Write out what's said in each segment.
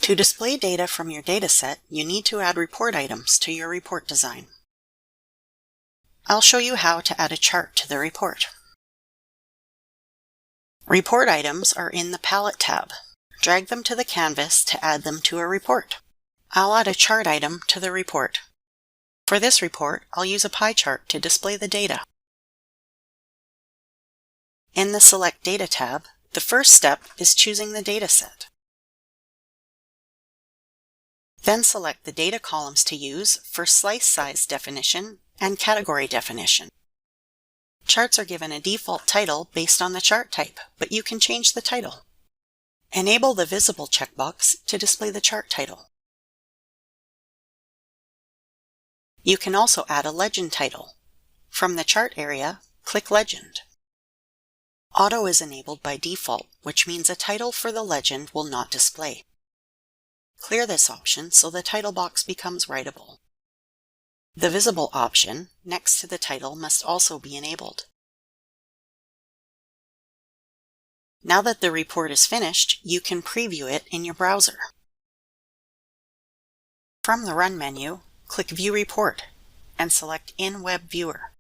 To display data from your dataset, you need to add report items to your report design. I'll show you how to add a chart to the report. Report items are in the Palette tab. Drag them to the canvas to add them to a report. I'll add a chart item to the report. For this report, I'll use a pie chart to display the data. In the Select Data tab, the first step is choosing the dataset. Then select the data columns to use for slice size definition and category definition. Charts are given a default title based on the chart type, but you can change the title. Enable the Visible checkbox to display the chart title. You can also add a legend title. From the chart area, click Legend. Auto is enabled by default, which means a title for the legend will not display. Clear this option so the title box becomes writable. The Visible option next to the title must also be enabled. Now that the report is finished, you can preview it in your browser. From the Run menu, click View Report and select In Web Viewer.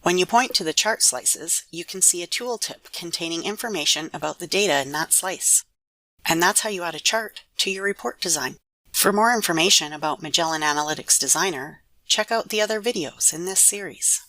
When you point to the chart slices, you can see a tooltip containing information about the data in that slice. And that's how you add a chart to your report design. For more information about Magellan Analytics Designer, check out the other videos in this series.